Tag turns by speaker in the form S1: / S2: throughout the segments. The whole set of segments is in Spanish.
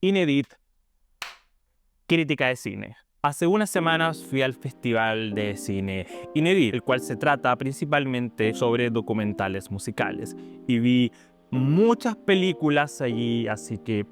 S1: Inedit, crítica de cine. Hace unas semanas fui al Festival de Cine Inedit, el cual se trata principalmente sobre documentales musicales. Y vi muchas películas allí, así que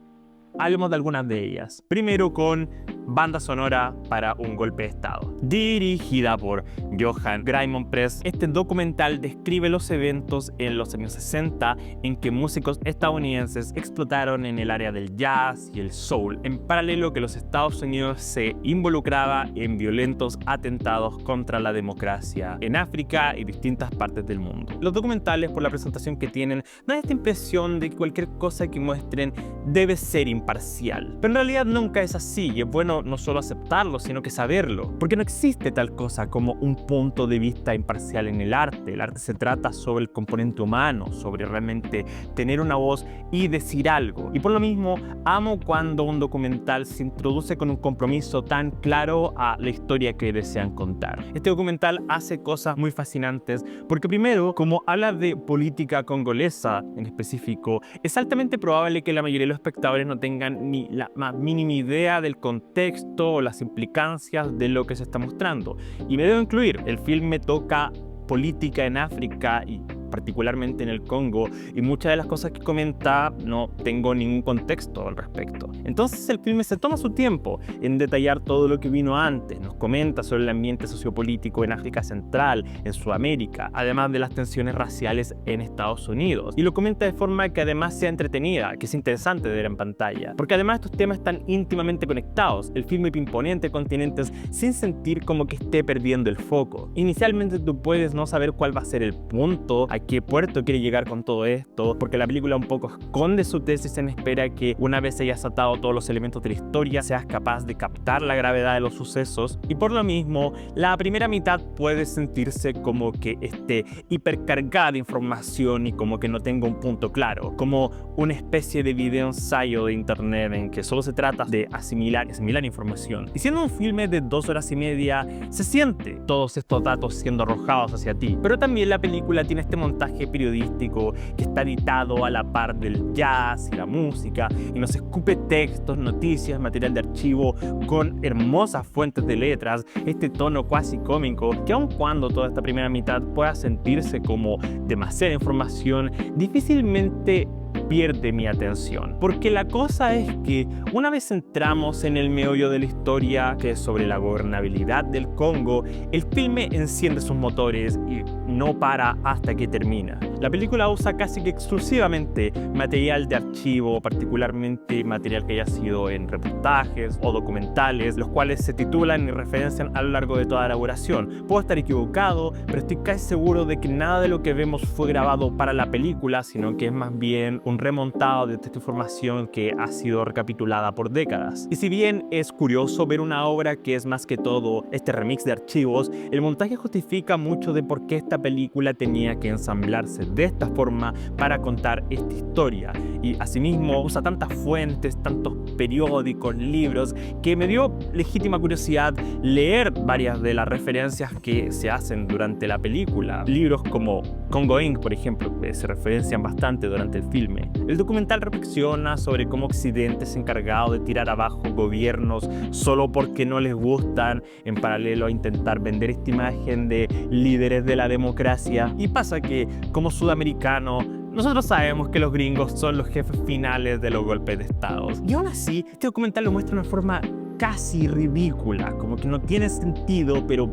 S1: hablemos de algunas de ellas. Primero con banda sonora para Un golpe de estado, dirigida por Johan Graimond Press. Este documental describe los eventos en los años 60 en que músicos estadounidenses explotaron en el área del jazz y el soul, en paralelo que los Estados Unidos se involucraba en violentos atentados contra la democracia en África y distintas partes del mundo. Los documentales, por la presentación que tienen, dan esta impresión de que cualquier cosa que muestren debe ser imparcial. Pero en realidad nunca es así, y es bueno no solo aceptarlo, sino que saberlo. Porque no existe tal cosa como un punto de vista imparcial en el arte. El arte se trata sobre el componente humano, sobre realmente tener una voz y decir algo. Y por lo mismo, amo cuando un documental se introduce con un compromiso tan claro a la historia que desean contar. Este documental hace cosas muy fascinantes, porque primero, como habla de política congolesa en específico, es altamente probable que la mayoría de los espectadores no tengan ni la más mínima idea del contexto o las implicancias de lo que se está mostrando. Y me debo incluir, el filme toca política en África y particularmente en el Congo, y muchas de las cosas que comenta no tengo ningún contexto al respecto. Entonces el filme se toma su tiempo en detallar todo lo que vino antes, nos comenta sobre el ambiente sociopolítico en África Central, en Sudamérica, además de las tensiones raciales en Estados Unidos, y lo comenta de forma que además sea entretenida, que es interesante de ver en pantalla, porque además estos temas están íntimamente conectados. El filme pimponea entre continentes sin sentir como que esté perdiendo el foco. Inicialmente tú puedes no saber cuál va a ser el punto, a qué puerto quiere llegar con todo esto, porque la película un poco esconde su tesis en espera que una vez hayas atado todos los elementos de la historia seas capaz de captar la gravedad de los sucesos, y por lo mismo la primera mitad puede sentirse como que esté hipercargada de información y como que no tenga un punto claro, como una especie de video ensayo de internet en que solo se trata de asimilar información. Y siendo un filme de 2 horas y media, se siente todos estos datos siendo arrojados hacia ti, pero también la película tiene este montaje periodístico que está editado a la par del jazz y la música y nos escupe textos, noticias, material de archivo con hermosas fuentes de letras, este tono cuasi cómico que aun cuando toda esta primera mitad pueda sentirse como demasiada información, difícilmente pierde mi atención. Porque la cosa es que una vez entramos en el meollo de la historia, que es sobre la gobernabilidad del Congo, el filme enciende sus motores y no para hasta que termina. La película usa casi que exclusivamente material de archivo, particularmente material que haya sido en reportajes o documentales, los cuales se titulan y referencian a lo largo de toda la elaboración. Puedo estar equivocado, pero estoy casi seguro de que nada de lo que vemos fue grabado para la película, sino que es más bien un remontado de esta información que ha sido recapitulada por décadas. Y si bien es curioso ver una obra que es más que todo este remix de archivos, el montaje justifica mucho de por qué esta película tenía que ensamblarse de esta forma para contar esta historia. Y asimismo usa tantas fuentes, tantos periódicos, libros, que me dio legítima curiosidad leer varias de las referencias que se hacen durante la película. Libros como Congo Inc., por ejemplo, que se referencian bastante durante el filme. El documental reflexiona sobre cómo Occidente se ha encargado de tirar abajo gobiernos solo porque no les gustan, en paralelo a intentar vender esta imagen de líderes de la democracia. Y pasa que, como sudamericanos, nosotros sabemos que los gringos son los jefes finales de los golpes de estado. Y aún así, este documental lo muestra de una forma casi ridícula, como que no tiene sentido, pero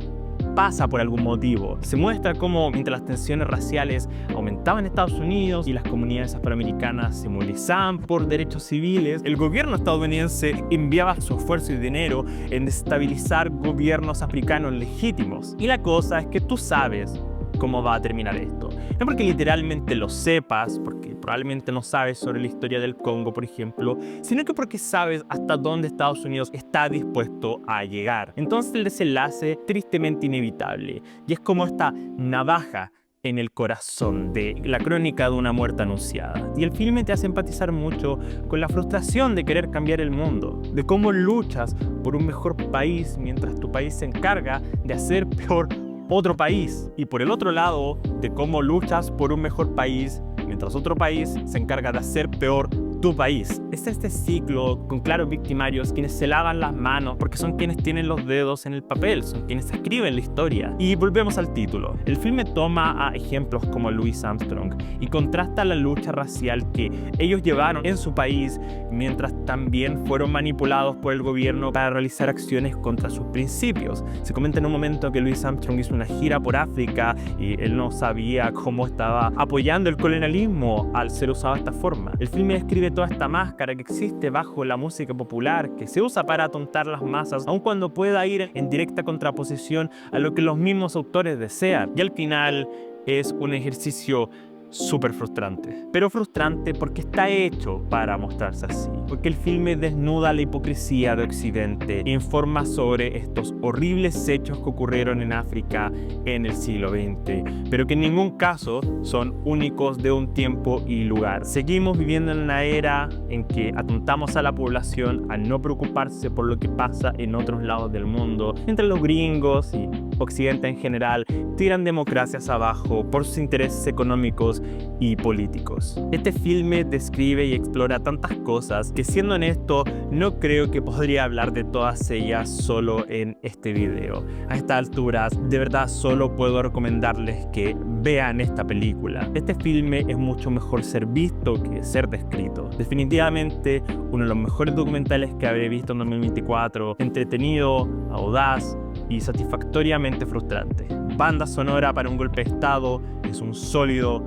S1: pasa por algún motivo. Se muestra cómo mientras las tensiones raciales aumentaban en Estados Unidos y las comunidades afroamericanas se movilizaban por derechos civiles, el gobierno estadounidense enviaba su esfuerzo y dinero en desestabilizar gobiernos africanos legítimos. Y la cosa es que tú sabes cómo va a terminar esto. No porque literalmente lo sepas, porque probablemente no sabes sobre la historia del Congo, por ejemplo, sino que porque sabes hasta dónde Estados Unidos está dispuesto a llegar. Entonces el desenlace es tristemente inevitable, y es como esta navaja en el corazón de la crónica de una muerte anunciada. Y el filme te hace empatizar mucho con la frustración de querer cambiar el mundo, de cómo luchas por un mejor país mientras tu país se encarga de hacer peor otro país, y por el otro lado de cómo luchas por un mejor país mientras otro país se encarga de hacer peor tu país. Es este ciclo con claros victimarios quienes se lavan las manos porque son quienes tienen los dedos en el papel, son quienes escriben la historia. Y volvemos al título. El filme toma a ejemplos como Louis Armstrong y contrasta la lucha racial que ellos llevaron en su país mientras también fueron manipulados por el gobierno para realizar acciones contra sus principios. Se comenta en un momento que Louis Armstrong hizo una gira por África y él no sabía cómo estaba apoyando el colonialismo al ser usado de esta forma. El filme describe toda esta máscara que existe bajo la música popular, que se usa para atontar las masas, aun cuando pueda ir en directa contraposición a lo que los mismos autores desean. Y al final es un ejercicio súper frustrante. Pero frustrante porque está hecho para mostrarse así. Porque el filme desnuda la hipocresía de Occidente e informa sobre estos horribles hechos que ocurrieron en África en el siglo XX, pero que en ningún caso son únicos de un tiempo y lugar. Seguimos viviendo en una era en que atontamos a la población a no preocuparse por lo que pasa en otros lados del mundo, mientras los gringos y Occidente en general tiran democracias abajo por sus intereses económicos y políticos. Este filme describe y explora tantas cosas que, siendo honesto, no creo que podría hablar de todas ellas solo en este video. A estas alturas, de verdad solo puedo recomendarles que vean esta película. Este filme es mucho mejor ser visto que ser descrito. Definitivamente uno de los mejores documentales que habré visto en 2024, entretenido, audaz y satisfactoriamente frustrante. Banda sonora para un golpe de estado, es un sólido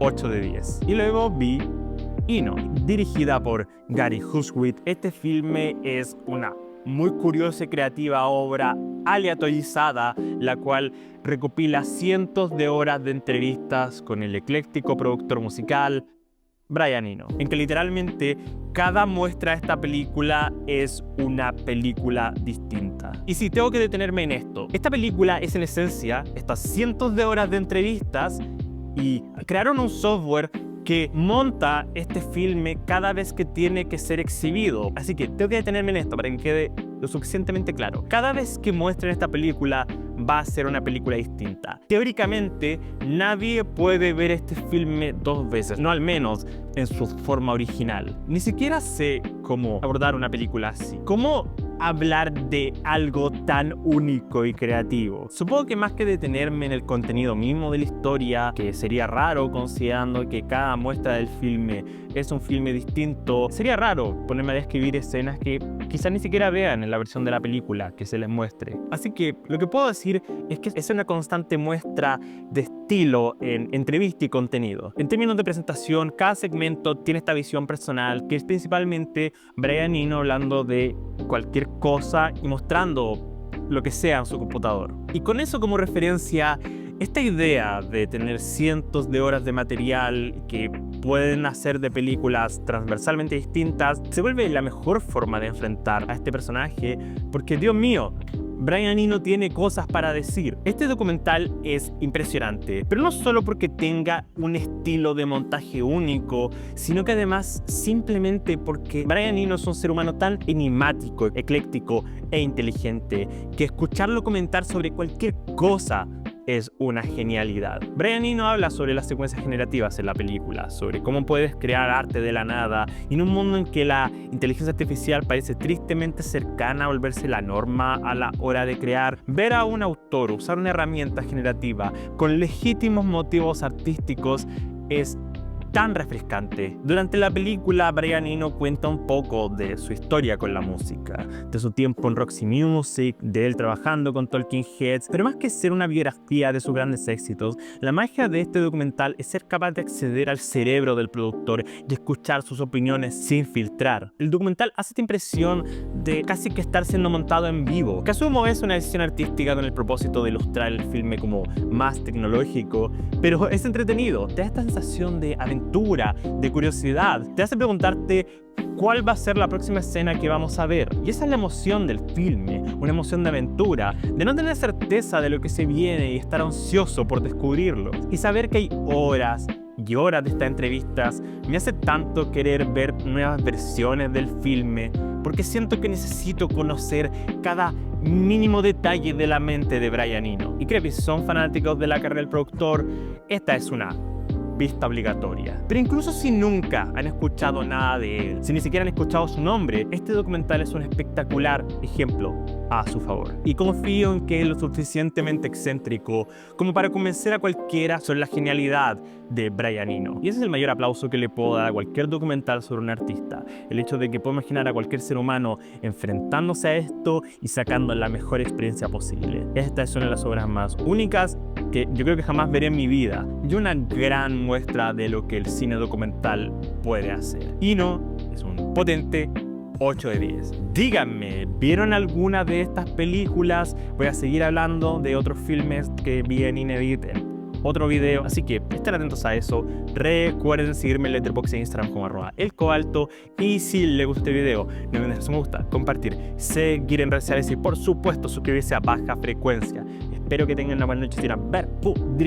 S1: 8 de 10. Y luego vi Ino, dirigida por Gary Hustwit. Este filme es una muy curiosa y creativa obra aleatorizada, la cual recopila cientos de horas de entrevistas con el ecléctico productor musical Brian Eno, en que literalmente cada muestra de esta película es una película distinta. Y si tengo que detenerme en esto, esta película es en esencia estas cientos de horas de entrevistas y crearon un software que monta este filme cada vez que tiene que ser exhibido. Así que tengo que detenerme en esto para que quede lo suficientemente claro. Cada vez que muestren esta película va a ser una película distinta. Teóricamente, nadie puede ver este filme dos veces, no al menos en su forma original. Ni siquiera sé cómo abordar una película así. ¿Cómo hablar de algo tan único y creativo? Supongo que más que detenerme en el contenido mismo de la historia, que sería raro considerando que cada muestra del filme es un filme distinto, sería raro ponerme a describir escenas que quizás ni siquiera vean en la versión de la película que se les muestre. Así que lo que puedo decir es que es una constante muestra de estilo en entrevista y contenido. En términos de presentación, cada segmento tiene esta visión personal, que es principalmente Brian Eno hablando de cualquier cosa y mostrando lo que sea en su computador. Y con eso como referencia, esta idea de tener cientos de horas de material que pueden hacer de películas transversalmente distintas se vuelve la mejor forma de enfrentar a este personaje, porque Dios mío, Brian Eno tiene cosas para decir. Este documental es impresionante, pero no solo porque tenga un estilo de montaje único, sino que además simplemente porque Brian Eno es un ser humano tan enigmático, ecléctico e inteligente que escucharlo comentar sobre cualquier cosa es una genialidad. Brian Eno habla sobre las secuencias generativas en la película, sobre cómo puedes crear arte de la nada, y en un mundo en que la inteligencia artificial parece tristemente cercana a volverse la norma a la hora de crear, ver a un autor usar una herramienta generativa con legítimos motivos artísticos es tan refrescante. Durante la película, Brian Eno cuenta un poco de su historia con la música, de su tiempo en Roxy Music, de él trabajando con Talking Heads, pero más que ser una biografía de sus grandes éxitos, la magia de este documental es ser capaz de acceder al cerebro del productor y escuchar sus opiniones sin filtrar. El documental hace esta impresión de casi que estar siendo montado en vivo, que asumo es una decisión artística con el propósito de ilustrar el filme como más tecnológico, pero es entretenido, te da esta sensación de aventura, de curiosidad, te hace preguntarte cuál va a ser la próxima escena que vamos a ver. Y esa es la emoción del filme, una emoción de aventura, de no tener certeza de lo que se viene y estar ansioso por descubrirlo. Y saber que hay horas y horas de estas entrevistas me hace tanto querer ver nuevas versiones del filme, porque siento que necesito conocer cada mínimo detalle de la mente de Brian Eno. Y creo que si son fanáticos de la carrera del productor, esta es una vista obligatoria. Pero incluso si nunca han escuchado nada de él, si ni siquiera han escuchado su nombre, este documental es un espectacular ejemplo a su favor. Y confío en que es lo suficientemente excéntrico como para convencer a cualquiera sobre la genialidad de Brian Eno. Y ese es el mayor aplauso que le puedo dar a cualquier documental sobre un artista. El hecho de que puedo imaginar a cualquier ser humano enfrentándose a esto y sacando la mejor experiencia posible. Esta es una de las obras más únicas que yo creo que jamás veré en mi vida, y una gran muestra de lo que el cine documental puede hacer. Eno es un potente 8 de 10. Díganme, ¿vieron alguna de estas películas? Voy a seguir hablando de otros filmes que vi en Inedit en otro video, así que estén atentos a eso. Recuerden seguirme en Letterboxd e Instagram como @elcobalto, y si les gusta este video, no olviden dejar su me gusta, compartir, seguir en redes sociales y por supuesto suscribirse a Baja Frecuencia. Espero que tengan una buena noche y una ver,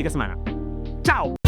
S1: semana. ¡Chao!